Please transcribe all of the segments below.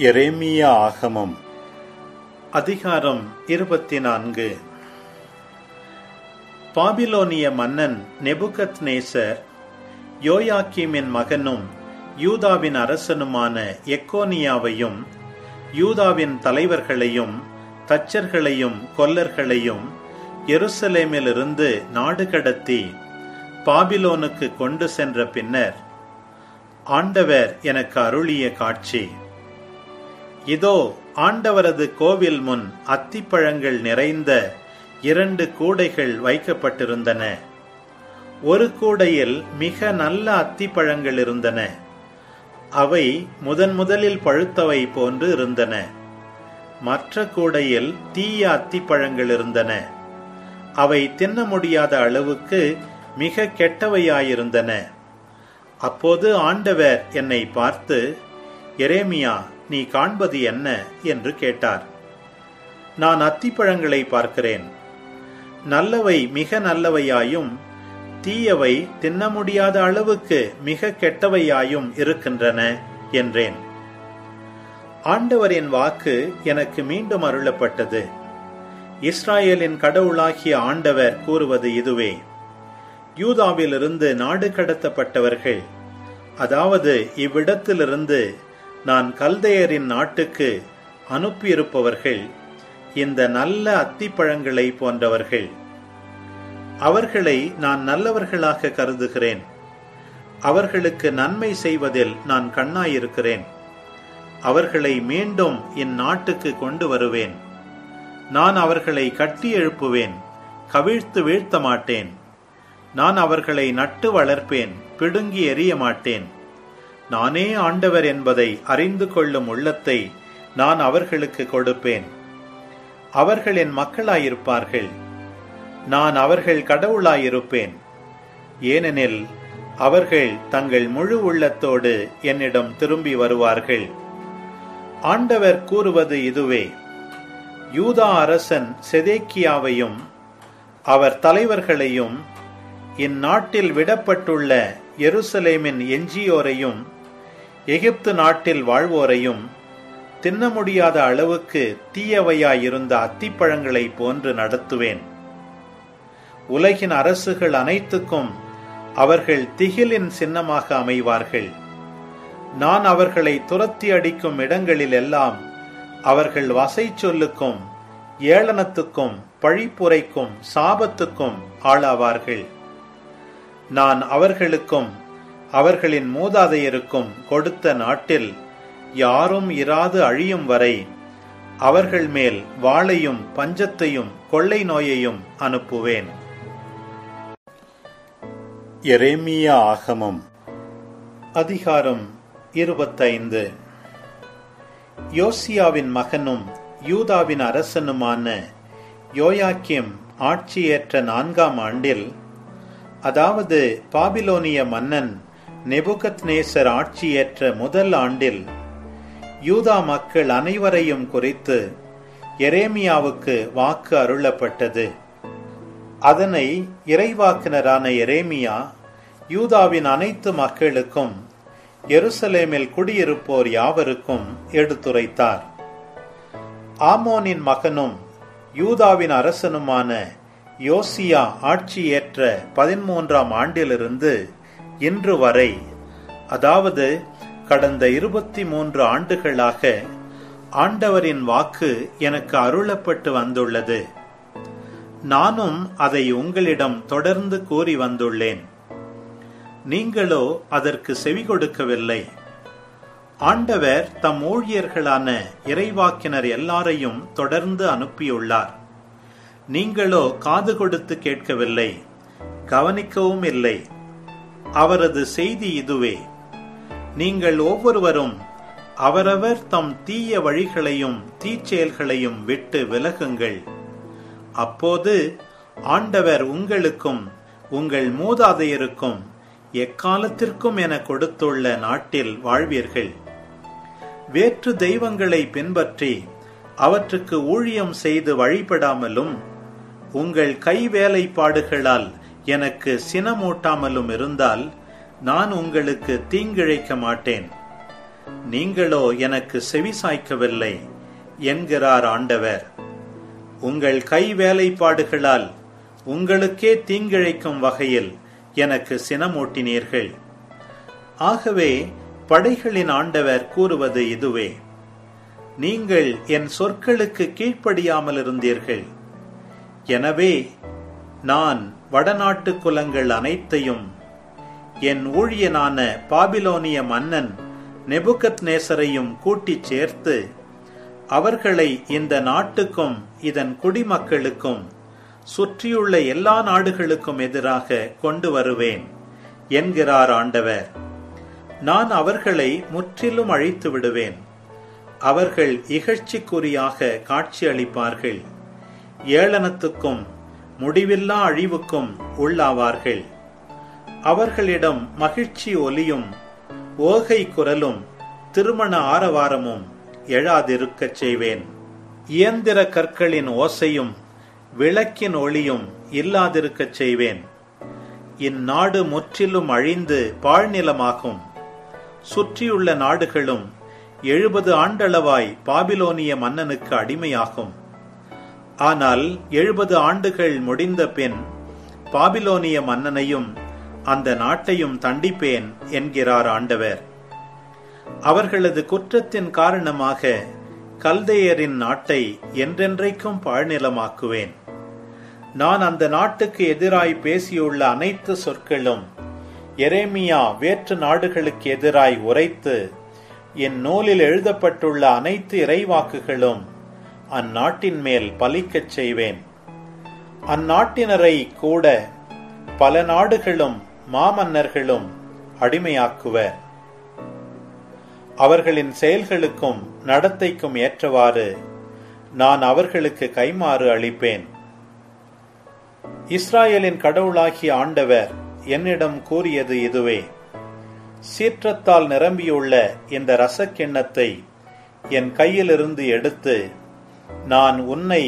எரேமியா ஆகமம் அதிகாரம் 24. பாபிலோனிய மன்னன் நெபுகத்நேசர் யோயாக்கீமின் மகனும் யூதாவின் அரசனுமான எக்கோனியாவையும் யூதாவின் தலைவர்களையும் தச்சர்களையும் கொல்லர்களையும் எருசலேமிலிருந்து நாடு கடத்தி பாபிலோனுக்கு கொண்டு சென்ற பின்னர் ஆண்டவர் எனக்கு அருளிய காட்சி. இதோ, ஆண்டவரது கோவில் முன் அத்திப்பழங்கள் நிறைந்த 2 கூடைகள் வைக்கப்பட்டிருந்தன. ஒரு கூடையில் மிக நல்ல அத்திப்பழங்கள் இருந்தன. அவை முதலில் பழுத்தவை போன்று இருந்தன. மற்ற கூடையில் தீய அத்திப்பழங்கள் இருந்தன. அவை தின்ன முடியாத அளவுக்கு மிக கெட்டவையாயிருந்தன. அப்போது ஆண்டவர் என்னை பார்த்து, எரேமியா, நீ காண்பது என்ன என்று கேட்டார். நான் அத்திப்பழங்களை பார்க்கிறேன். நல்லவை மிக நல்லவையாயும் தீயவை தின்ன முடியாத அளவுக்கு மிக கெட்டவையாயும் இருக்கின்றன என்றேன். ஆண்டவரின் வாக்கு எனக்கு மீண்டும் அருளப்பட்டது. இஸ்ராயேலின் கடவுளாகிய ஆண்டவர் கூறுவது இதுவே: யூதாவிலிருந்து நாடு கடத்தப்பட்டவர்கள், அதாவது இவ்விடத்திலிருந்து நான் கல்தேயரின் நாட்டுக்கு அனுப்பியிருப்பவர்கள் இந்த நல்ல அத்திப்பழங்களை போன்றவர்கள். அவர்களை நான் நல்லவர்களாக கருதுகிறேன். அவர்களுக்கு நன்மை செய்வதில் நான் கண்ணாயிருக்கிறேன். அவர்களை மீண்டும் இந்நாட்டுக்கு கொண்டு வருவேன். நான் அவர்களை கட்டி எழுப்புவேன், கவிழ்த்து வீழ்த்த மாட்டேன். நான் அவர்களை நட்டு வளர்ப்பேன், பிடுங்கி எறிய மாட்டேன். நானே ஆண்டவர் என்பதை அறிந்து கொள்ளும் உள்ளத்தை நான் அவர்களுக்கு கொடுப்பேன். அவர்கள் என் மக்களாயிருப்பார்கள். நான் அவர்கள் கடவுளாயிருப்பேன். ஏனெனில் அவர்கள் தங்கள் முழு உள்ளத்தோடு என்னிடம் திரும்பி வருவார்கள். ஆண்டவர் கூறுவது இதுவே: யூதா அரசன் செதேக்கியாவையும் அவர் தலைவர்களையும் இந்நாட்டில் விடப்பட்டுள்ள எருசலேமின் எஞ்சியோரையும் எகிப்து நாட்டில் வாழ்வோரையும் தின்ன முடியாத அளவுக்கு தீயவையாயிருந்த அத்திப்பழங்களை போன்று நடத்துவேன். உலகின் அரசுகள் அனைத்துக்கும் அவர்கள் திகிலின் சின்னமாக அமைவார்கள். நான் அவர்களை துரத்தி அடிக்கும் இடங்களில் எல்லாம் அவர்கள் வசை சொல்லுக்கும், ஏளனத்துக்கும், பழிப்புரைக்கும், சாபத்துக்கும் ஆளாவார்கள். நான் அவர்களுக்கும் அவர்களின் மூதாதையருக்கும் கொடுத்த நாட்டில் யாரும் இராது அழியும் வரை அவர்கள் மேல் வாளையும் பஞ்சத்தையும் கொள்ளை நோயையும் அனுப்புவேன். எரேமியா ஆகமம் அதிகாரம் 25. யோசியாவின் மகனும் யூதாவின் அரசனுமான யோயாக்கீம் ஆட்சியேற்ற 4ஆம் ஆண்டில், அதாவது பாபிலோனிய மன்னன் நெபுகத்நேசர் ஆட்சியேற்ற முதல் ஆண்டில், யூதா மக்கள் அனைவரையும் குறித்து எரேமியாவுக்கு வாக்கு அருளப்பட்டது. அதனை இறைவாக்கினரான எரேமியா யூதாவின் அனைத்து மக்களுக்கும் எருசலேமில் குடியிருப்போர் யாவருக்கும் எடுத்துரைத்தார். ஆமோனின் மகனும் யூதாவின் அரசனுமான யோசியா ஆட்சியேற்ற 13ஆம் ஆண்டிலிருந்து இன்று வரை, அதாவது கடந்த 23 ஆண்டுகளாக ஆண்டவரின் வாக்கு எனக்கு அருளப்பட்டு வந்துள்ளது. நானும் அதை உங்களிடம் தொடர்ந்து கூறி வந்துள்ளேன். நீங்களோ அதற்கு செவி கொடுக்கவில்லை. ஆண்டவர் தம் ஊழியர்களான இறைவாக்கினர் எல்லாரையும் தொடர்ந்து அனுப்பியுள்ளார். நீங்களோ காது கொடுத்து கேட்கவில்லை, கவனிக்கவும் இல்லை. அவரது செய்தி இதுவே: நீங்கள் ஒவ்வொருவரும் அவரவர் தம் தீய வழிகளையும் தீச்செயல்களையும் விட்டு விலகுங்கள். அப்போது ஆண்டவர் உங்களுக்கும் உங்கள் மூதாதையருக்கும் எக்காலத்திற்கும் என கொடுத்துள்ள நாட்டில் வாழ்வீர்கள். வேற்று தெய்வங்களை பின்பற்றி அவற்றுக்கு ஊழியம் செய்து வழிபடாமலும் உங்கள் கை வேலைப்பாடுகளால் எனக்கு சினமூட்டாமலும் இருந்தால் நான் உங்களுக்கு தீங்கிழைக்க மாட்டேன். நீங்களோ எனக்கு செவி சாய்க்கவில்லை என்கிறார் ஆண்டவர். உங்கள் கை வேலைப்பாடுகளால் உங்களுக்கே தீங்கிழைக்கும் வகையில் எனக்கு சினமூட்டினீர்கள். ஆகவே படைகளின் ஆண்டவர் கூறுவது இதுவே: நீங்கள் என் சொற்களுக்கு கீழ்ப்படியாமல் இருந்தீர்கள். எனவே நான் வடநாட்டு குலங்கள் அனைத்தையும் என் ஊழியனான பாபிலோனிய மன்னன் நெபுகத்நேசரையும் கூட்டிச் சேர்த்து அவர்களை இந்த நாட்டுக்கும் இதன் குடிமக்களுக்கும் சுற்றியுள்ள எல்லா நாடுகளுக்கும் எதிராக கொண்டு வருவேன் என்கிறார் ஆண்டவர். நான் அவர்களை முற்றிலும் அழித்து விடுவேன். அவர்கள் இகழ்ச்சிக்குறியாக காட்சியளிப்பார்கள். ஏளனத்துக்கும் முடிவில்லா அழிவுக்கும் உள்ளாவார்கள். அவர்களிடம் மகிழ்ச்சி ஒலியும் ஓகை குரலும் திருமண ஆரவாரமும் எழாதிருக்கச் செய்வேன். இயந்திர கற்களின் ஓசையும் விளக்கின் ஒளியும் இல்லாதிருக்கச் செய்வேன். இந்நாடு முற்றிலும் அழிந்து பாழ்நிலமாகும். சுற்றியுள்ள நாடுகளும் 70 ஆண்டளவாய் பாபிலோனிய மன்னனுக்கு அடிமையாகும். ஆனால் 70 ஆண்டுகள் முடிந்த பின் பாபிலோனிய மன்னனையும் அந்த நாட்டையும் தண்டிப்பேன் என்கிறார் ஆண்டவர். அவர்களது குற்றத்தின் காரணமாக கல்தேயரின் நாட்டை என்றென்றைக்கும் பாழ்நிலமாக்குவேன். நான் அந்த நாட்டுக்கு எதிராய் பேசியுள்ள அனைத்து சொற்களும் எரேமியா வேற்று நாடுகளுக்கு எதிராய் உரைத்து என் நூலில் எழுதப்பட்டுள்ள அனைத்து இறைவாக்குகளும் அந்நாட்டின் மேல் பலிக்கச் செய்வேன். அந்நாட்டினரை கூட பல நாடுகளும் மாமன்னர்களும் அடிமையாக்குவர். அவர்களின் செயல்களுக்கும் நடத்தைக்கும் ஏற்றவாறு நான் அவர்களுக்கு கைமாறு அளிப்பேன். இஸ்ராயேலின் கடவுளாகிய ஆண்டவர் என்னிடம் கூறியது இதுவே: சீற்றத்தால் நிரம்பியுள்ள இந்த ரசக்கிண்ணத்தை என் கையிலிருந்து எடுத்து நான் உன்னை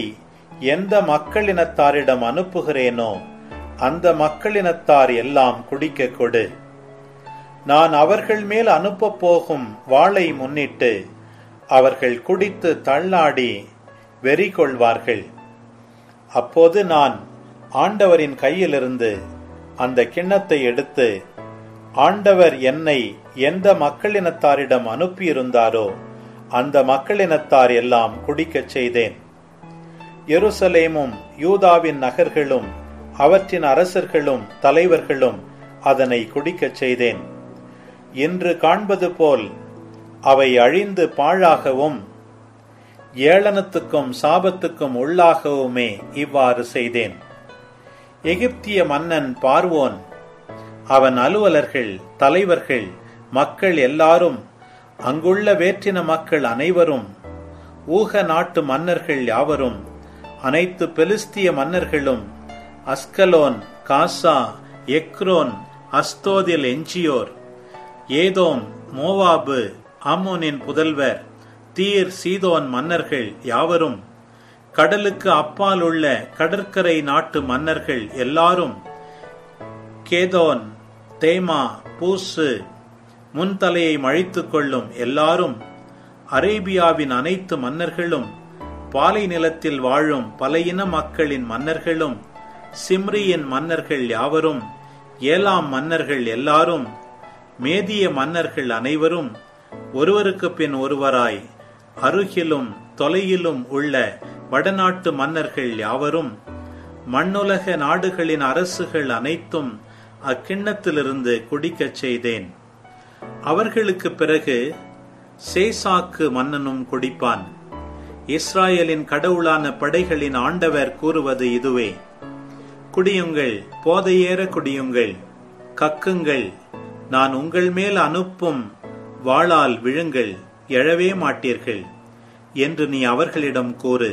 எந்த மக்களினத்தாரிடம் அனுப்புகிறேனோ அந்த மக்களினத்தார் எல்லாம் குடிக்க கொடு. நான் அவர்கள் மேல் அனுப்பப் போகும் வாளை முன்னிட்டு அவர்கள் குடித்து தள்ளாடி வெறி கொள்வார்கள். அப்போது நான் ஆண்டவரின் கையிலிருந்து அந்த கிண்ணத்தை எடுத்து ஆண்டவர் என்னை எந்த மக்களினத்தாரிடம் அனுப்பியிருந்தாரோ அந்த மக்களினத்தார் எல்லாம் குடிக்கச் செய்தேன். எருசலேமும் யூதாவின் நகர்களும் அவற்றின் அரசர்களும் தலைவர்களும் அதனை குடிக்கச் செய்தேன். இன்று காண்பது போல் அவை அழிந்து பாழாகவும் ஏளனத்துக்கும் சாபத்துக்கும் உள்ளாகவுமே இவ்வாறு செய்தேன். எகிப்திய மன்னன் பார்வோன், அவன் அலுவலர்கள், தலைவர்கள், மக்கள் எல்லாரும், அங்குள்ள வேற்றின மக்கள் அனைவரும், ஊக நாட்டு மன்னர்கள் யாவரும், அனைத்து பெலிஸ்திய மன்னர்களும், அஸ்கலோன், காசா, எக்ரோன், அஸ்தோதில் எஞ்சியோர், ஏதோம், மோவாபு, அம்மோனின் புதல்வர், தீர், சீதோன் மன்னர்கள் யாவரும், கடலுக்கு அப்பால் உள்ள கடற்கரை நாட்டு மன்னர்கள் எல்லாரும், கேதோன், தேமா, பூசு, முன்தலையை மழித்துக் கொள்ளும் எல்லாரும், அரேபியாவின் அனைத்து மன்னர்களும், பாலை நிலத்தில் வாழும் பல இன மக்களின் மன்னர்களும், சிம்ரியின் மன்னர்கள் யாவரும், ஏலாம் மன்னர்கள் எல்லாரும், மேதிய மன்னர்கள் அனைவரும், ஒருவருக்கு பின் ஒருவராய் அருகிலும் தொலையிலும் உள்ள வடநாட்டு மன்னர்கள் யாவரும், மண்ணுலக நாடுகளின் அரசுகள் அனைத்தும் அக்கிண்ணத்திலிருந்து குடிக்கச் செய்தேன். அவர்களுக்கு பிறகு சேசாக்கு மன்னனும் குடிப்பான். இஸ்ராயேலின் கடவுளான படைகளின் ஆண்டவர் கூறுவது இதுவே: குடியுங்கள், போதையேற குடியுங்கள், கக்குங்கள், நான் உங்கள் மேல் அனுப்பும் வாளால் விழுங்கள், எழவே மாட்டீர்கள் என்று நீ அவர்களிடம் கூறு.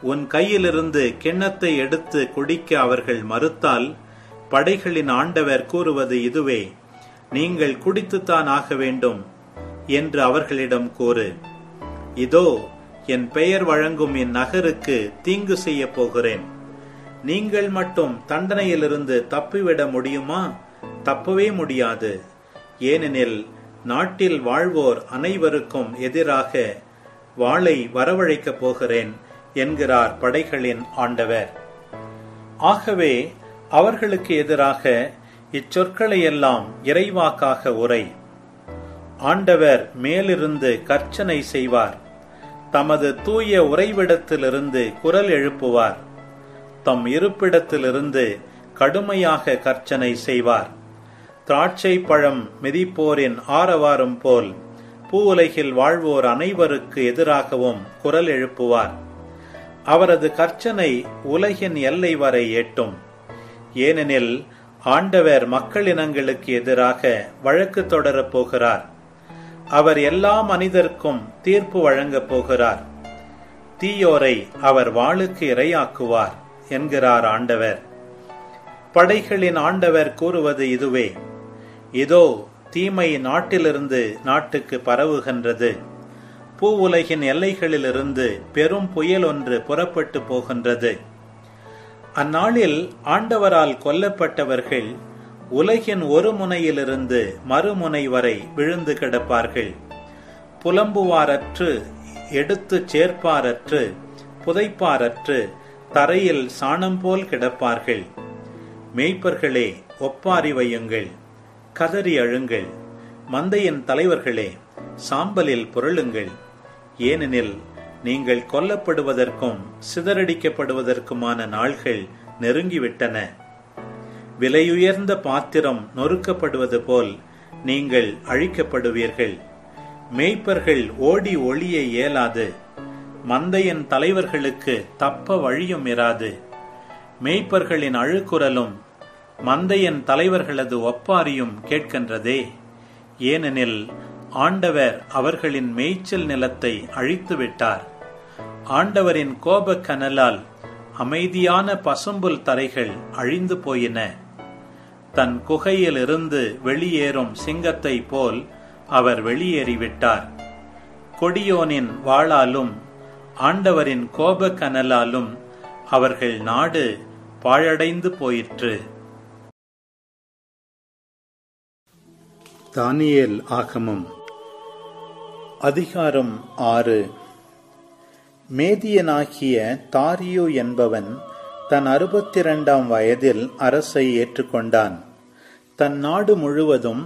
உன் கையிலிருந்து கிண்ணத்தை எடுத்து குடிக்க அவர்கள் மறுத்தால் படைகளின் ஆண்டவர் கூறுவது இதுவே: நீங்கள் குடித்துத்தான் ஆக வேண்டும் என்று அவர்களிடம் கூறு. இதோ என் பெயர் வழங்கும் என் நகருக்கு தீங்கு செய்ய போகிறேன். நீங்கள் மட்டும் தண்டனையிலிருந்து தப்பிவிட முடியுமா? தப்பவே முடியாது. ஏனெனில் நாட்டில் வாழ்வோர் அனைவருக்கும் எதிராக வாளை வரவழைக்கப் போகிறேன் என்கிறார் படைகளின் ஆண்டவர். ஆகவே அவர்களுக்கு எதிராக இச்சொற்களையெல்லாம் இறைவாக்காக உரை. ஆண்டவர் மேலிருந்து கர்ச்சனை செய்வார். தமது தூய உறைவிடத்திலிருந்து குரல் எழுப்புவார். தம் இருப்பிடத்திலிருந்து கடுமையாக கர்ச்சனை செய்வார். திராட்சை பழம் மிதிப்போரின் ஆரவாரம் போல் பூவுலகில் வாழ்வோர் அனைவருக்கு எதிராகவும் குரல் எழுப்புவார். அவரது கர்ச்சனை உலகின் எல்லை வரை எட்டும். ஏனெனில் ஆண்டவர் மக்களினங்களுக்கு எதிராக வழக்கு தொடரப் போகிறார். அவர் எல்லா மனிதர்க்கும் தீர்ப்பு வழங்கப் போகிறார். தீயோரை அவர் வாளுக்கு இரையாக்குவார் என்கிறார் ஆண்டவர். படைகளின் ஆண்டவர் கூறுவது இதுவே. இதோ தீமை நாட்டிலிருந்து நாட்டுக்கு பரவுகின்றது. பூவுலகின் எல்லைகளிலிருந்து பெரும் புயல் ஒன்று புறப்பட்டு போகின்றது. அந்நாளில் ஆண்டவரால் கொல்லப்பட்டவர்கள் உலகின் ஒரு முனையிலிருந்து மறுமுனை வரை விழுந்து கிடப்பார்கள். புலம்புவாரற்று, எடுத்து சேர்ப்பாரற்று, புதைப்பாரற்று தரையில் சாணம் போல் கிடப்பார்கள். மேய்ப்பர்களே, ஒப்பாரி வையுங்கள், கதறி அழுங்கள். மந்தையின் தலைவர்களே, சாம்பலில் புரளுங்கள். ஏனெனில் நீங்கள் கொல்லப்படுவதற்கும் சிதறடிக்கப்படுவதற்குமான நாள்கள் நெருங்கிவிட்டன. விலையுயர்ந்த பாத்திரம் நொறுக்கப்படுவது போல் நீங்கள் அழிக்கப்படுவீர்கள். மேய்ப்பர்கள் ஓடி ஒளிய இயலாது. மந்தையின் தலைவர்களுக்கு தப்ப வழியும் இராது. மேய்ப்பர்களின் அழுக்குரலும் மந்தையின் தலைவர்களது ஒப்பாரியும் கேட்கின்றதே. ஏனெனில் ஆண்டவர் அவர்களின் மேய்ச்சல் நிலத்தை அழித்துவிட்டார். ஆண்டவரின் கோபக் கனலால் அமைதியான பசும்புல் தரைகள் அழிந்து போயின. தன் குகையில் இருந்து வெளியேறும் சிங்கத்தை போல் அவர் வெளியேறிவிட்டார். கொடியோனின் வாளாலும் ஆண்டவரின் கோபக் கனலாலும் அவர்கள் நாடு பாழடைந்து போயிற்று. தானியேல் ஆகமம் அதிகாரம் 6. மேதியனாகிய தாரியு என்பவன் தன் 62ஆம் வயதில் அரசை ஏற்றுக்கொண்டான். தன் நாடு முழுவதும்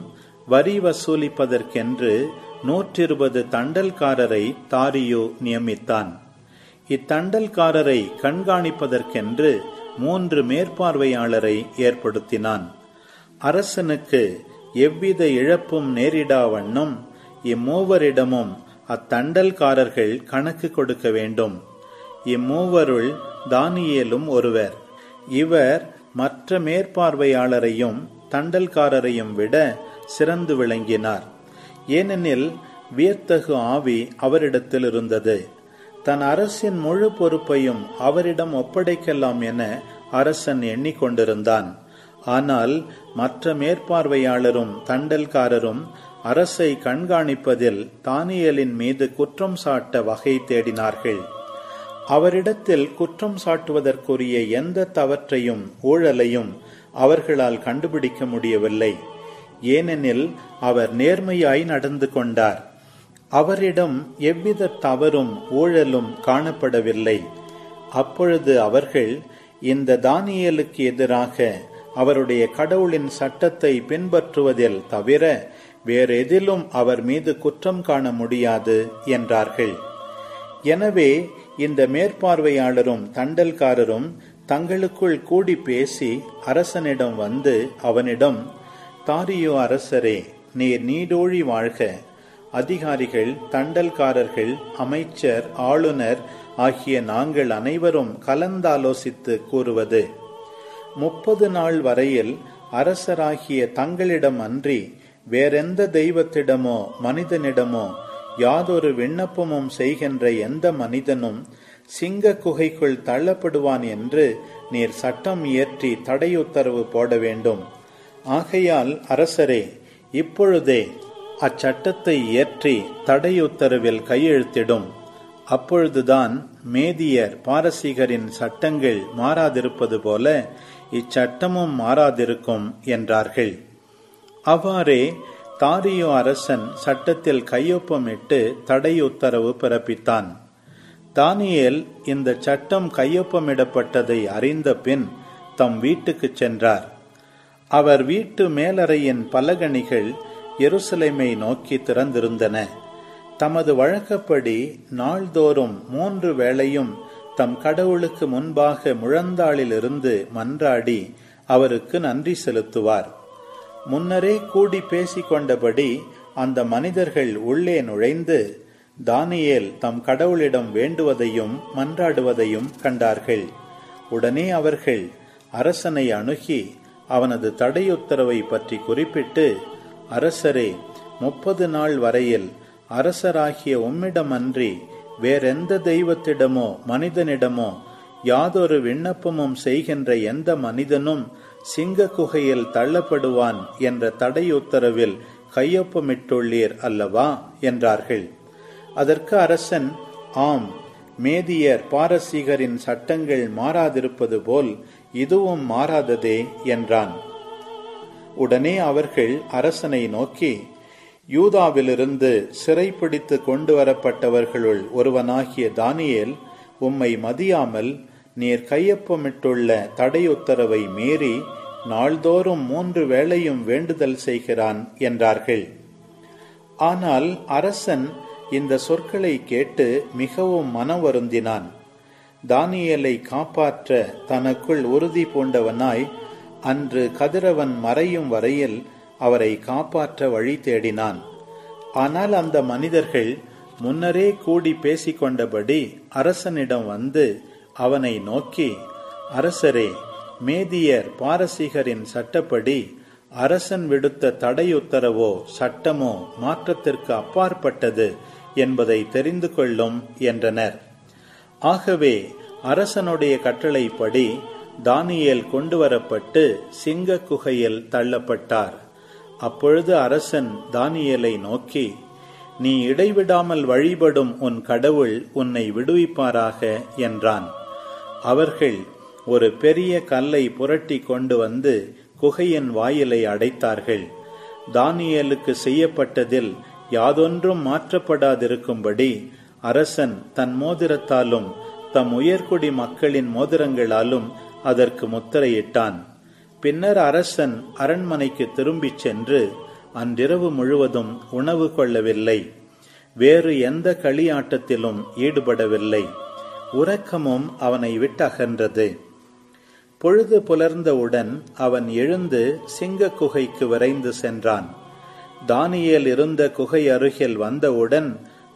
வரி வசூலிப்பதற்கென்று 120 தண்டல்காரரை தாரியு நியமித்தான். இத்தண்டல்காரரை கண்காணிப்பதற்கென்று 3 மேற்பார்வையாளரை ஏற்படுத்தினான். அரசனுக்கு எவ்வித இழப்பும் நேரிடா வண்ணம் இம்மூவரிடமும் அத்தண்டல்காரர்கள் கணக்கு கொடுக்க வேண்டும். இம்மூவருள் தானியேலும் ஒருவர். இவர் மற்ற மேற்பார்வையாளரையும் தண்டல்காரரையும் விட சிறந்து விளங்கினார். ஏனெனில் வியத்தகு ஆவி அவரிடத்தில் இருந்தது. தன் அரசின் முழு பொறுப்பையும் அவரிடம் ஒப்படைக்கலாம் என அரசன் எண்ணிக்கொண்டிருந்தான். ஆனால் மற்ற மேற்பார்வையாளரும் தண்டல்காரரும் அரசை கண்காணிப்பதில் தானியேலின் மீது குற்றம் சாட்ட வகை தேடினார்கள். அவரிடத்தில் குற்றம் சாட்டுவதற்குரிய எந்த தவற்றையும் ஊழலையும் அவர்களால் கண்டுபிடிக்க முடியவில்லை. ஏனெனில் அவர் நேர்மையாய் நடந்து கொண்டார். அவரிடம் எவ்வித தவறும் ஊழலும் காணப்படவில்லை. அப்பொழுது அவர்கள் இந்த தானியேலுக்கு எதிராக அவருடைய கடவுளின் சட்டத்தை பின்பற்றுவதில் தவிர வேறெதிலும் அவர் மீது குற்றம் காண முடியாது என்றார்கள். எனவே இந்த மேற்பார்வையாளரும் தண்டல்காரரும் தங்களுக்குள் கூடி பேசி அரசனிடம் வந்து அவனிடம், தாரியு அரசரே, நீர் நீடோழி வாழ்க. அதிகாரிகள், தண்டல்காரர்கள், அமைச்சர், ஆளுநர் ஆகிய நாங்கள் அனைவரும் கலந்தாலோசித்து கூறுவது, 30 நாள் வரையில் அரசராகிய தங்களிடம் அன்றி வேறெந்த தெய்வத்திடமோ மனிதனிடமோ யாதொரு விண்ணப்பமும் செய்கின்ற எந்த மனிதனும் சிங்க குகைக்குள் தள்ளப்படுவான் என்று நீர் சட்டம் இயற்றி தடையுத்தரவு போட வேண்டும். ஆகையால் அரசரே, இப்பொழுதே அச்சட்டத்தை இயற்றி தடையுத்தரவில் கையெழுத்திடும். அப்பொழுதுதான் மேதியர் பாரசீகரின் சட்டங்கள் மாறாதிருப்பது போல இச்சட்டமும் மாறாதிருக்கும் என்றார்கள். அவ்வாறே தாரியு அரசன் சட்டத்தில் கையொப்பமிட்டு தடை உத்தரவு பிறப்பித்தான். தானியேல் இந்த சட்டம் கையொப்பமிடப்பட்டதை அறிந்த பின் தம் வீட்டுக்கு சென்றார். அவர் வீட்டு மேலறையின் பலகணிகள் எருசலேமை நோக்கி திறந்திருந்தன. தமது வழக்கப்படி நாள்தோறும் 3 வேளையும் தம் கடவுளுக்கு முன்பாக முழந்தாளிலிருந்து மன்றாடி அவருக்கு நன்றி செலுத்துவார். முன்னரே கூடி பேசிக்கொண்டபடி அந்த மனிதர்கள் உள்ளே நுழைந்து தானியேல் தம் கடவுளிடம் வேண்டுவதையும் மன்றாடுவதையும் கண்டார்கள். உடனே அவர்கள் அரசனை அணுகி அவனது தடையுத்தரவை பற்றி குறிப்பிட்டு, அரசரே, 30 நாள் வரையில் அரசராகிய உம்மிடமன்றி வேறெந்த தெய்வத்திடமோ மனிதனிடமோ யாதொரு விண்ணப்பமும் செய்கின்ற எந்த மனிதனும் சிங்க குகையில் தள்ளப்படுவான் என்ற தடையுத்தரவில் கையொப்பமிட்டுள்ளீர் அல்லவா என்றார்கள். அதற்கு அரசன், ஆம், மேதியர் பாரசீகரின் சட்டங்கள் மாறாதிருப்பது போல் இதுவும் மாறாததே என்றான். உடனே அவர்கள் அரசனை நோக்கி, யூதாவிலிருந்து சிறைப்பிடித்து கொண்டு வரப்பட்டவர்களுள் ஒருவனாகிய தானியேல் உம்மை மதியாமல் நீர் கையொப்பமிட்டுள்ள தடையுத்தரவை மீறி நாள்தோறும் 3 வேளையும் வேண்டுதல் செய்கிறான் என்றார்கள். ஆனால் அரசன் இந்த சொற்களை கேட்டு மிகவும் மனவருந்தினான். தானியேலை காப்பாற்ற தனக்குள் உறுதி பூண்டவனாய் அன்று கதிரவன் மறையும் வரையில் அவரை காப்பாற்ற வழி தேடினான். ஆனால் அந்த மனிதர்கள் முன்னரே கூடி பேசிக்கொண்டபடி அரசனிடம் வந்து அவனை நோக்கி, அரசரே, மேதியர் பாரசீகரின் சட்டப்படி அரசன் விடுத்த தடையுத்தரவோ சட்டமோ மாற்றத்திற்கு அப்பாற்பட்டது என்பதை தெரிந்து கொள்ளும் என்றனர். ஆகவே அரசனுடைய கட்டளைப்படி தானியேல் கொண்டு வரப்பட்டு சிங்க குகையில் தள்ளப்பட்டார். அப்பொழுது அரசன் தானியேலை நோக்கி, நீ இடைவிடாமல் வழிபடும் உன் கடவுள் உன்னை விடுவிப்பாராக என்றான். அவர்கள் ஒரு பெரிய கல்லை புரட்டி கொண்டு வந்து குகையின் வாயிலை அடைத்தார்கள். தானியேலுக்கு செய்யப்பட்டதில் யாதொன்றும் மாற்றப்படாதிருக்கும்படி அரசன் தன் மோதிரத்தாலும் தம் உயர்குடி மக்களின் மோதிரங்களாலும் அதற்கு முத்திரையிட்டான். பின்னர் அரசன் அரண்மனைக்கு திரும்பிச் சென்று அன்றிரவு முழுவதும் உணவு கொள்ளவில்லை. வேறு எந்த களியாட்டத்திலும் ஈடுபடவில்லை. உறக்கமும் அவனை விட்டகன்றது. பொழுது புலர்ந்தவுடன் அவன் எழுந்து சிங்க குகைக்கு விரைந்து சென்றான். தானியேல் இருந்த குகை அருகில் வந்தவுடன்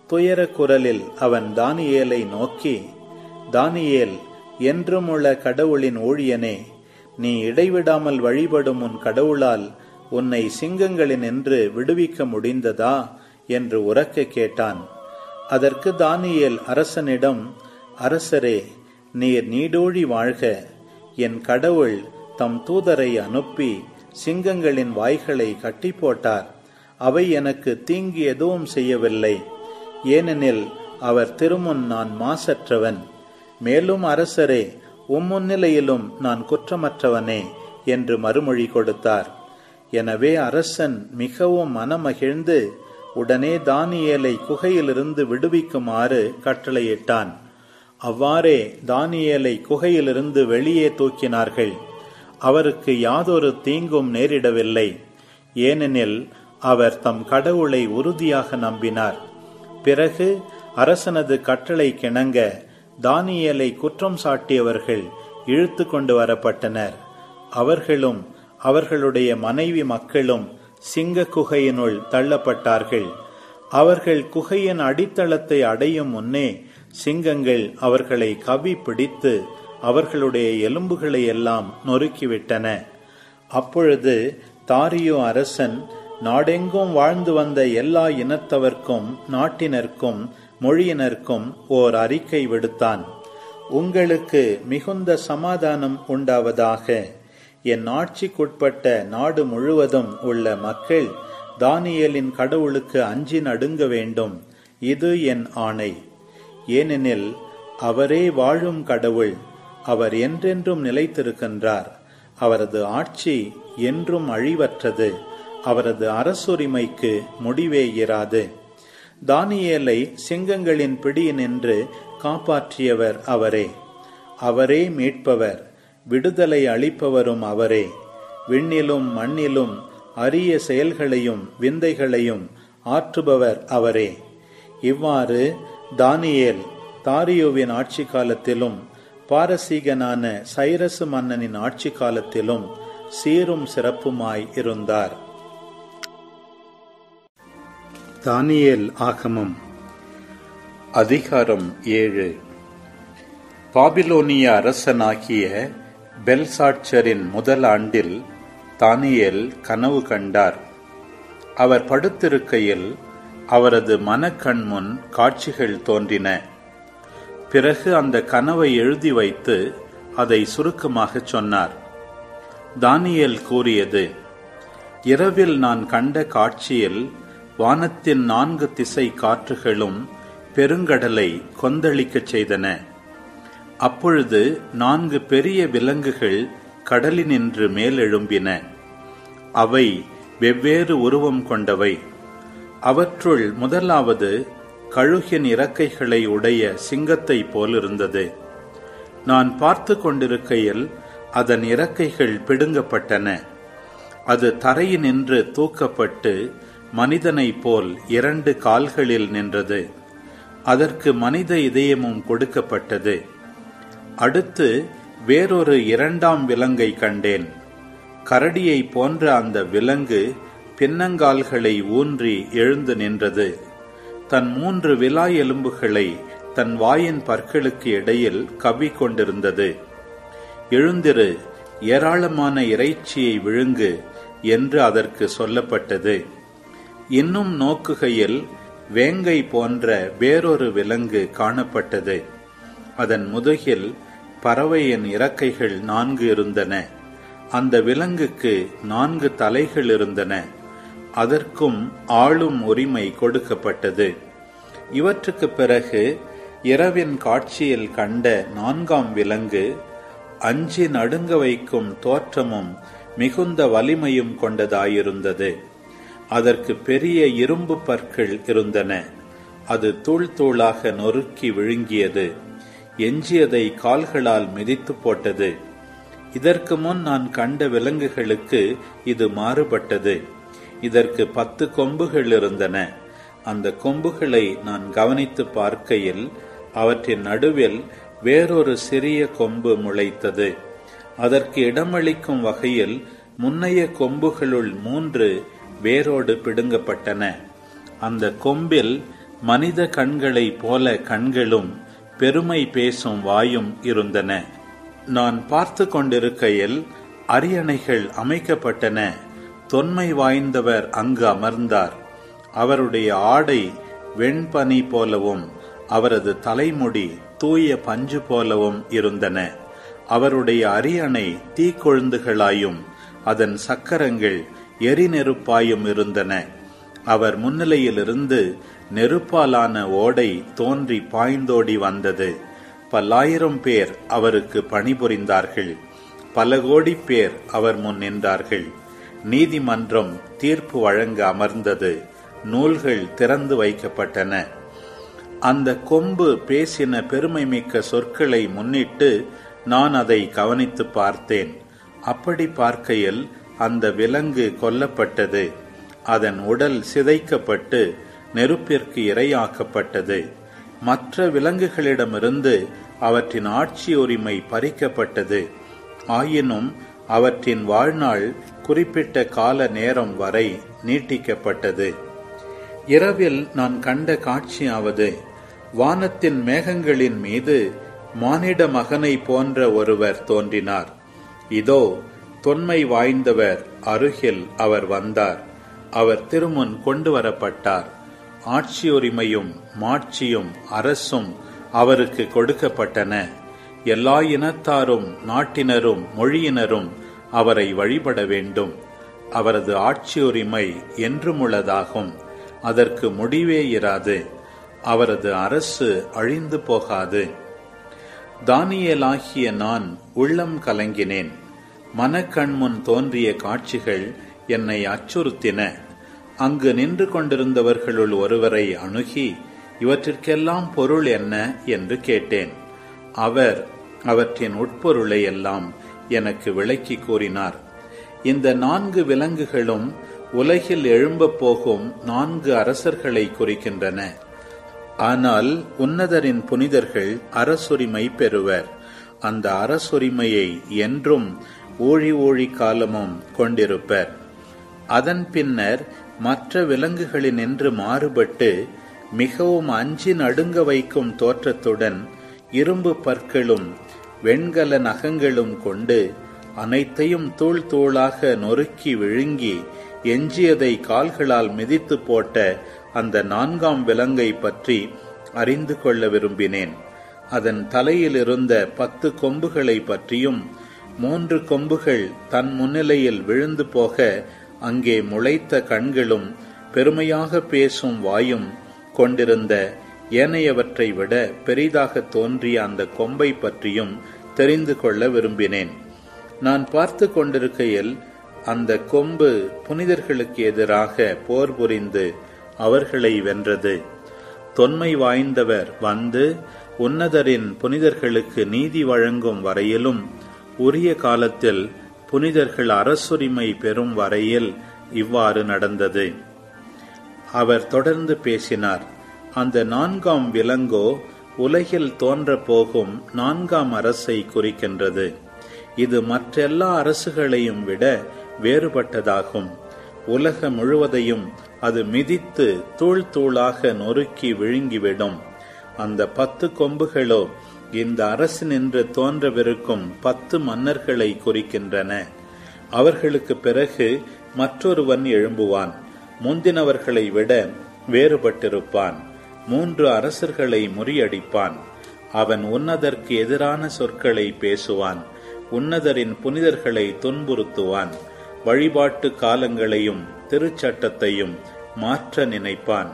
துயர குரலில் அவன் தானியேலை நோக்கி, தானியேல், என்றும் உள்ள கடவுளின் ஊழியனே, நீ இடைவிடாமல் வழிபடும் உன் கடவுளால் உன்னை சிங்கங்களினின்று விடுவிக்க முடிந்ததா என்று உரக்க கேட்டான். அதற்கு தானியேல் அரசனிடம், அரசரே, நீர் நீடூழி வாழ்க. என் கடவுள் தம் தூதரை அனுப்பி சிங்கங்களின் வாய்களை கட்டி போட்டார். அவை எனக்கு தீங்கு எதுவும் செய்யவில்லை. ஏனெனில் அவர் திருமுன் நான் மாசற்றவன். மேலும் அரசரே, முன்னிலையிலும் நான் குற்றமற்றவனே என்று மறுமொழி கொடுத்தார். எனவே அரசன் மிகவும் மனமகிழ்ந்து உடனே தானியேலை குகையிலிருந்து விடுவிக்குமாறு கட்டளையிட்டான். அவ்வாறே தானியேலை குகையிலிருந்து வெளியே தூக்கினார்கள். அவருக்கு யாதொரு தீங்கும் நேரிடவில்லை. ஏனெனில் அவர் தம் கடவுளை உறுதியாக நம்பினார். பிறகு அரசனது கட்டளை கிணங்க தானியேலை குற்றம் சாட்டியவர்கள் இழுத்து கொண்டு வரப்பட்டனர். அவர்களும் அவர்களுடைய மனைவி மக்களும் சிங்க குகையினுள் தள்ளப்பட்டார்கள். அவர்கள் குகையின் அடித்தளத்தை அடையும் முன்னே சிங்கங்கள் அவர்களை கவி பிடித்து அவர்களுடைய எலும்புகளை எல்லாம் நொறுக்கிவிட்டன. அப்பொழுது தாரியு அரசன் நாடெங்கும் வாழ்ந்து வந்த எல்லா இனத்தவர்க்கும் நாட்டினருக்கும் மொழியினருக்கும் ஓர் அறிக்கை விடுத்தான். உங்களுக்கு மிகுந்த சமாதானம் உண்டாவதாக. என் ஆட்சிக்குட்பட்ட நாடு முழுவதும் உள்ள மக்கள் தானியேலின் கடவுளுக்கு அஞ்சி நடுங்க வேண்டும். இது என் ஆணை. ஏனெனில் அவரே வாழும் கடவுள். அவர் என்றென்றும் நிலைத்திருக்கின்றார். அவரது ஆட்சி என்றும் அழிவற்றது. அவரது அரசுரிமைக்கு முடிவே இராது. தானியேலை சிங்கங்களின் பிடியினின்று காப்பாற்றியவர் அவரே. அவரே மீட்பவர், விடுதலை அளிப்பவரும் அவரே. விண்ணிலும் மண்ணிலும் அரிய செயல்களையும் விந்தைகளையும் ஆற்றுபவர் அவரே. இவ்வாறு தானியேல் தாரியோவின் ஆட்சி காலத்திலும் பாரசீகனான சைரசு மன்னனின் ஆட்சி காலத்திலும் சீரும் சிறப்புமாய் இருந்தார். தானியேல் ஆகமம் அதிகாரம் 7. பாபிலோனிய அரசனாகிய பெல்சாட்சரின் முதல் ஆண்டில் தானியேல் கனவு கண்டார். அவர் படுத்திருக்கையில் அவரது மனக்கண் முன் காட்சிகள் தோன்றின. பிறகு அந்த கனவை எழுதி வைத்து அதை சுருக்கமாக சொன்னார். தானியேல் கூறியது: இரவில் நான் கண்ட காட்சியில் வானத்தின் 4 திசை காற்றுகளும் பெருங்கடலை கொந்தளிக்கச் செய்தன. அப்பொழுது 4 பெரிய விலங்குகள் கடலினின்று மேலெழும்பின. அவை வெவ்வேறு உருவம் கொண்டவை. அவற்றுள் முதலாவது கழுகின் இறக்கைகளை உடைய சிங்கத்தை போலிருந்தது. நான் பார்த்து கொண்டிருக்கையில் அதன் இறக்கைகள் பிடுங்கப்பட்டன. அது தரையினின்று தூக்கப்பட்டு மனிதனைப் போல் 2 கால்களில் நின்றது. அதற்கு மனித இதயமும் கொடுக்கப்பட்டது. அடுத்து வேறொரு 2ஆம் விலங்கை கண்டேன். கரடியை போன்ற அந்த விலங்கு பின்னங்கால்களை ஊன்றி எழுந்து நின்றது. தன் 3 விலா எலும்புகளை தன் வாயின் பற்களுக்கு இடையில் கவ்விக்கொண்டிருந்தது. எழுந்திரு, ஏராளமான இறைச்சியை விழுங்கு என்று அதற்கு சொல்லப்பட்டது. இன்னும் நோக்குகையில் வேங்கை போன்ற வேறொரு விலங்கு காணப்பட்டது. அதன் முதுகில் பறவையின் இறக்கைகள் 4 இருந்தன. அந்த விலங்குக்கு 4 தலைகள் இருந்தன. அதற்கும் ஆளும் உரிமை கொடுக்கப்பட்டது. இவற்றுக்கு பிறகு இரவின் காட்சியில் கண்ட 4ஆம் விலங்கு அஞ்சி நடுங்க வைக்கும் தோற்றமும் மிகுந்த வலிமையும் கொண்டதாயிருந்தது. அதற்கு பெரிய இரும்பு பற்கள் இருந்தன. அது தூள் தூளாக நொறுக்கி விழுங்கியது. எஞ்சியதை கால்களால் மிதித்து போட்டது. இதற்கு முன் நான் கண்ட விலங்குகளுக்கு இது மாறுபட்டது. இதற்கு 10 கொம்புகள் இருந்தன. அந்த கொம்புகளை நான் கவனித்து பார்க்கையில் அவற்றின் நடுவில் வேறொரு சிறிய கொம்பு முளைத்தது. அதற்கு இடமளிக்கும் வகையில் முன்னைய கொம்புகளுள் 3 வேரோடு பிடுங்கப்பட்டன. அந்த கொம்பில் மனித கண்களைப் போல கண்களும் பெருமை பேசும் வாயும் இருந்தன. நான் பார்த்து கொண்டிருக்கையில் அரியணைகள் அமைக்கப்பட்டன. தொன்மை வாய்ந்தவர் அங்கு அமர்ந்தார். அவருடைய ஆடை வெண்பனி போலவும் அவரது தலைமுடி தூய பஞ்சு போலவும் இருந்தன. அவருடைய அரியணை தீக்கொழுந்துகளாயும் அதன் சக்கரங்கள் எரிநெருப்பாயும் இருந்தன. அவர் முன்னிலையிலிருந்து நெருப்பாலான ஓடை தோன்றி பாய்ந்தோடி வந்தது. பல்லாயிரம் பேர் அவருக்கு பணிபுரிந்தார்கள். பல கோடி பேர் அவர் முன் நின்றார்கள். நீதிமன்றம் தீர்ப்பு வழங்க அமர்ந்தது. நூல்கள் திறந்து வைக்கப்பட்டன. அந்த கொம்பு பேசின பெருமை மிக்க சொற்களை முன்னிட்டு நான் அதை கவனித்து பார்த்தேன். அப்படி பார்க்கையில் அந்த விலங்கு கொல்லப்பட்டது. அதன் உடல் சிதைக்கப்பட்டு நெருப்பிற்கு இரையாக்கப்பட்டது. மற்ற விலங்குகளிடமிருந்து அவற்றின் ஆட்சி உரிமை பறிக்கப்பட்டது. ஆயினும் அவற்றின் வாழ்நாள் குறிப்பிட்ட கால நேரம் வரை நீட்டிக்கப்பட்டது. இரவில் நான் கண்ட காட்சியாவது, வானத்தின் மேகங்களின் மீது மானிட மகனை போன்ற ஒருவர் தோன்றினார். இதோ தொன்மை வாய்ந்தவர் அருகில் அவர் வந்தார். அவர் திருமுன் கொண்டு வரப்பட்டார். ஆட்சியுரிமையும் மாட்சியும் அரசும் அவருக்கு கொடுக்கப்பட்டன. எல்லா இனத்தாரும் நாட்டினரும் மொழியினரும் அவரை வழிபட வேண்டும். அவரது ஆட்சியுரிமை என்றுமுள்ளதாகும். அதற்கு முடிவே இராது. அவரது அரசு அழிந்து போகாது. தானியேலாகிய நான் உள்ளம் கலங்கினேன். மனக்கண்முன் தோன்றிய காட்சிகள் என்னை அச்சுறுத்தின. அங்கு நின்று கொண்டிருந்தவர்களுள் ஒருவரை அணுகி, இவற்றிற்கெல்லாம் பொருள் என்ன என்று கேட்டேன். அவர் அவற்றின் உட்பொருளை எல்லாம் எனக்கு விளக்கி கூறினார். இந்த 4 விலங்குகளும் உலகில் எழும்பப் போகும் 4 அரசர்களை குறிக்கின்றன. ஆனால் உன்னதரின் புனிதர்கள் அரசுரிமை பெறுவர். அந்த அரசுரிமையை என்றும் ஊழி காலமும் கொண்டிருப்பர். அதன் பின்னர் மற்ற விலங்குகளினின்று மாறுபட்டு மிகவும் அஞ்சி நடுங்க வைக்கும் தோற்றத்துடன் இரும்பு பற்களும் வெண்கல நகங்களும் கொண்டு அனைத்தையும் தூள் தூளாக நொறுக்கி விழுங்கி எஞ்சியதை கால்களால் மிதித்து போட்ட அந்த 4ஆம் விலங்கை பற்றி அறிந்து கொள்ள விரும்பினேன். அதன் தலையில் இருந்த 10 கொம்புகளை பற்றியும் 3 கொம்புகள் தன் முன்னிலையில் விழுந்து போக அங்கே முளைத்த கண்களும் பெருமையாக பேசும் வாயும் கொண்டிருந்த ஏனையவற்றை விட பெரிதாக தோன்றிய அந்த கொம்பை பற்றியும் தெரிந்து கொள்ள விரும்பினேன். நான் பார்த்து கொண்டிருக்கையில் அந்த கொம்பு புனிதர்களுக்கு எதிராக போர் புரிந்து அவர்களை வென்றது. தொன்மை வாய்ந்தவர் வந்து உன்னதரின் புனிதர்களுக்கு நீதி வழங்கும் வரையிலும் உரிய காலத்தில் புனிதர்கள் அரசுரிமை பெறும் வரையில் இவ்வாறு நடந்தது. அவர் தொடர்ந்து பேசினார். அந்த 4ஆம் விலங்கோ உலகில் தோன்ற போகும் 4ஆம் அரசை குறிக்கின்றது. இது மற்றெல்லா அரசுகளையும் விட வேறுபட்டதாகும். உலகம் முழுவதையும் அது மிதித்து தூள் தூளாக நொறுக்கி விழுங்கிவிடும். அந்த 10 கொம்புகளோ இந்த அரசினின்று தோன்றவிருக்கும் 10 மன்னர்களை குறிக்கின்றன. அவர்களுக்கு பிறகு மற்றொருவன் எழும்புவான். முந்தினவர்களை விட வேறுபட்டிருப்பான். 3 அரசர்களை முறியடிப்பான். அவன் உன்னதற்கு எதிரான சொற்களை பேசுவான். உன்னதரின் புனிதர்களை துன்புறுத்துவான். வழிபாட்டு காலங்களையும் திருச்சட்டத்தையும் மாற்ற நினைப்பான்.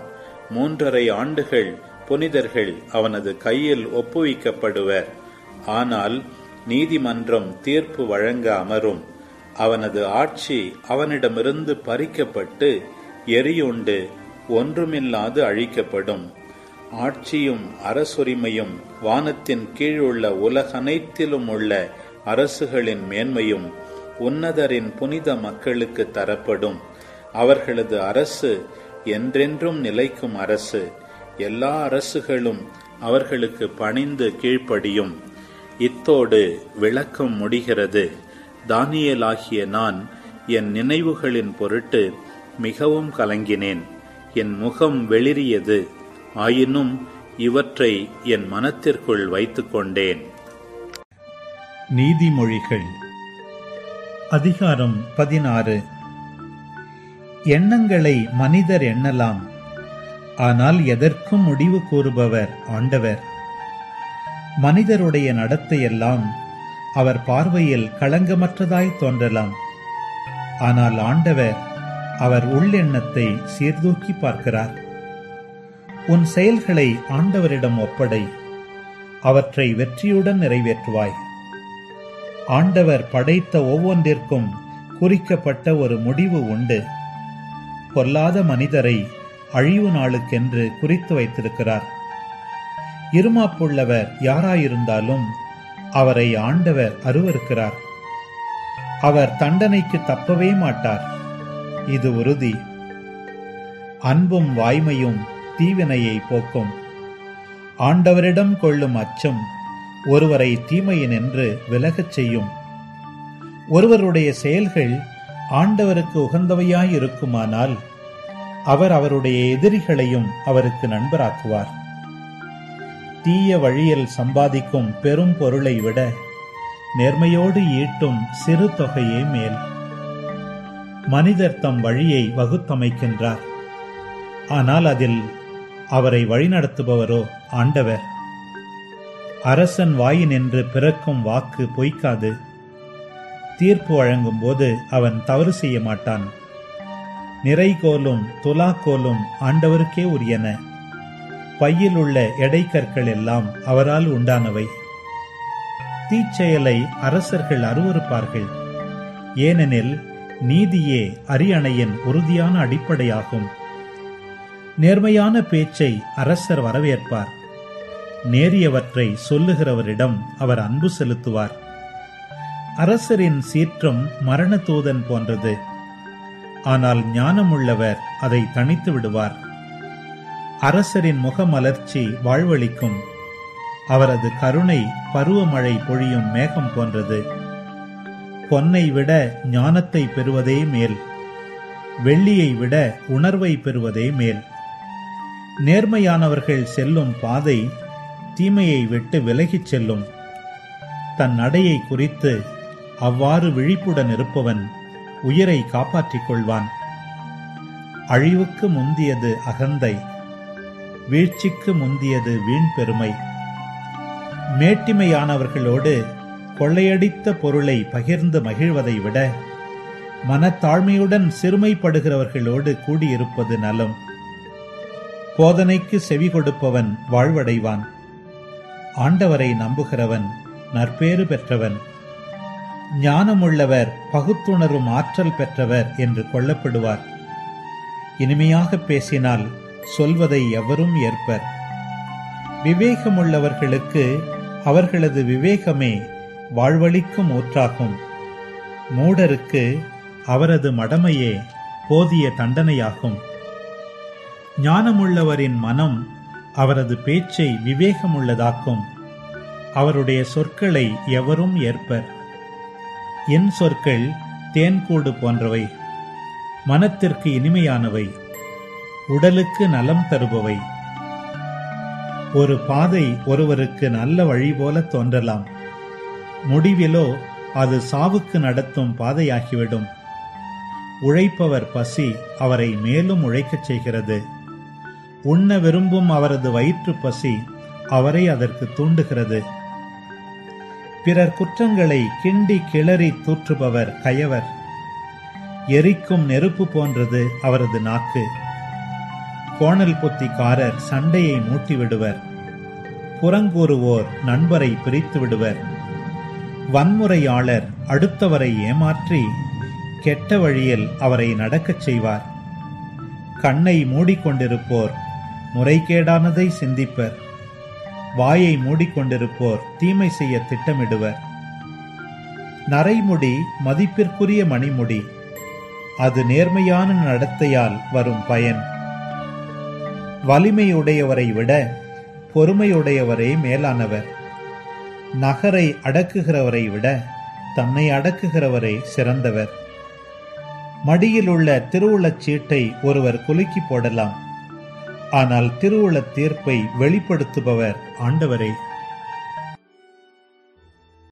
3.5 ஆண்டுகள் புனிதர்கள் அவனது கையில் ஒப்புவிக்கப்படுவர். ஆனால் நீதிமன்றம் தீர்ப்பு வழங்க அமரும். அவனது ஆட்சி அவனிடமிருந்து பறிக்கப்பட்டு எரியுண்டு ஒன்றுமில்லாது அழிக்கப்படும். ஆட்சியும் அரசுரிமையும் வானத்தின் கீழுள்ள உலகனைத்திலும் உள்ள அரசுகளின் மேன்மையும் உன்னதரின் புனித மக்களுக்கு தரப்படும். அவர்களது அரசு என்றென்றும் நிலைக்கும் அரசு. எல்லா அரசுகளும் அவர்களுக்கு பணிந்து கீழ்ப்படியும். இத்தோடு விளக்கம் முடிகிறது. தானியேலாகிய நான் என் நினைவுகளின் பொருட்டு மிகவும் கலங்கினேன். என் முகம் வெளிரியது. ஆயினும் இவற்றை என் மனத்திற்குள் வைத்துக் கொண்டேன். நீதிமொழிகள் அதிகாரம் 16. எண்ணங்களை மனிதர் எண்ணலாம், ஆனால் எதற்கும் முடிவு கூறுபவர் ஆண்டவர். மனிதருடைய நடத்தையெல்லாம் அவர் பார்வையில் களங்கமற்றதாய் தோன்றலாம், ஆனால் ஆண்டவர் அவர் உள்ளெண்ணத்தை சீர்தூக்கி பார்க்கிறார். உன் செயல்களை ஆண்டவரிடம் ஒப்படை, அவற்றை வெற்றியுடன் நிறைவேற்றுவாய். ஆண்டவர் படைத்த ஒவ்வொன்றிற்கும் குறிக்கப்பட்ட ஒரு முடிவு உண்டு. பொல்லாத மனிதரை அழிவு நாளுக்கென்று குறித்து வைத்திருக்கிறார். இருமாப்புள்ளவர் யாராயிருந்தாலும் அவரை ஆண்டவர் அருவருக்கிறார். அவர் தண்டனைக்கு தப்பவே மாட்டார், இது உறுதி. அன்பும் வாய்மையும் தீவினையை போக்கும். ஆண்டவரிடம் கொள்ளும் அச்சம் ஒருவரை தீமையினின்று விலகச் செய்யும். ஒருவருடைய செயல்கள் ஆண்டவருக்கு உகந்தவையாயிருக்குமானால் அவர் அவருடைய எதிரிகளையும் அவருக்கு நண்பராக்குவார். தீய வழியில் சம்பாதிக்கும் பெரும் பொருளை விட நேர்மையோடு ஈட்டும் சிறு தொகையே மேல். மனிதர் தம் வழியை வகுத்தமைக்கின்றார், ஆனால் அதில் அவரை வழிநடத்துபவரோ ஆண்டவர். அரசன் வாயினின்று பிறக்கும் வாக்கு பொய்க்காது. தீர்ப்பு வழங்கும் போது அவன் தவறு செய்ய மாட்டான். நிறைகோலும் துலாக்கோலும் ஆண்டவருக்கே உரியன. பையில் உள்ள எடைக்கற்கள் எல்லாம் அவரால் உண்டானவை. தீச்செயலை அரசர்கள் அருவருப்பார்கள், ஏனெனில் நீதியே அரியணையின் உறுதியான அடிப்படையாகும். நேர்மையான பேச்சை அரசர் வரவேற்பார். நேரியவற்றை சொல்லுகிறவரிடம் அவர் அன்பு செலுத்துவார். அரசரின் சீற்றம் மரண தூதன் போன்றது. ஆனால் ஞானமுள்ளவர் அதை தணித்து விடுவார். அரசரின் முகமலர்ச்சி வாழ்வளிக்கும். அவரது கருணை பருவமழை பொழியும் மேகம் போன்றது. பொன்னை விட ஞானத்தை பெறுவதே மேல், வெள்ளியை விட உணர்வை பெறுவதே மேல். நேர்மையானவர்கள் செல்லும் பாதை தீமையை விட்டு விலகிச் செல்லும். தன் நடையை குறித்து அவ்வாறு விழிப்புடன் இருப்பவன் உயிரை காப்பாற்றிக் கொள்வான். அழிவுக்கு முந்தியது அகந்தை, வீழ்ச்சிக்கு முந்தியது வீண் பெருமை. மேட்டிமையானவர்களோடு கொள்ளையடித்த பொருளை பகிர்ந்து மகிழ்வதை விட மனத்தாழ்மையுடன் சிறுமைப்படுகிறவர்களோடு கூடியிருப்பது நலம். போதனைக்கு செவி கொடுப்பவன் வாழ்வடைவான். ஆண்டவரை நம்புகிறவன் நற்பேறு பெற்றவன். ஞானமுள்ளவர் பகுத்துணரும் ஆற்றல் பெற்றவர் என்று கொள்ளப்படுவார். இனிமையாக பேசினால் சொல்வதை எவரும் ஏற்பர். விவேகமுள்ளவர்களுக்கு அவர்களது விவேகமே வாழ்வளிக்கும் ஊற்றாகும். மூடருக்கு அவரது மடமையே போதிய தண்டனையாகும். ஞானமுள்ளவரின் மனம் அவரது பேச்சை விவேகமுள்ளதாக்கும். அவருடைய சொற்களை எவரும் ஏற்பர். என் சொற்கள் தேன்கூடு போன்றவை, மனத்திற்கு இனிமையானவை, உடலுக்கு நலம் தருபவை. ஒரு பாதை ஒருவருக்கு நல்ல வழி போல தோன்றலாம். முடிவிலோ அது சாவுக்கு நடத்தும் பாதையாகிவிடும். உழைப்பவர் பசி அவரை மேலும் உழைக்கச் செய்கிறது. உண்ண விரும்பும் அவரது வயிற்று பசி அவரை அதற்கு தூண்டுகிறது. பிறர் குற்றங்களை கிண்டி கிளறி தூற்றுபவர் கயவர். எரிக்கும் நெருப்பு போன்றது அவரது நாக்கு. கோணல் புத்திக்காரர் சண்டையை மூட்டிவிடுவர். புறங்கூறுவோர் நண்பரை பிரித்து விடுவர். வன்முறையாளர் அடுத்தவரை ஏமாற்றி கெட்ட வழியில் அவரை நடக்கச் செய்வார். கண்ணை மூடிக்கொண்டிருப்போர் முறைகேடானதை சிந்திப்பர். வாயை மூடிக்கொண்டிருப்போர் தீமை செய்ய திட்டமிடுவர். நரைமுடி மதிப்பிற்குரிய மணிமுடி, அது நேர்மையான நடத்தையால் வரும் பயன். வலிமையுடையவரை விட பொறுமையுடையவரே மேலானவர். நகரை அடக்குகிறவரை விட தன்னை அடக்குகிறவரே சிறந்தவர். மடியில் உள்ள திருவுளச் சீட்டை ஒருவர் குலுக்கி போடலாம். ஆனால் திருவுளத் தீர்ப்பை வெளிப்படுத்துபவர் ஆண்டவரே.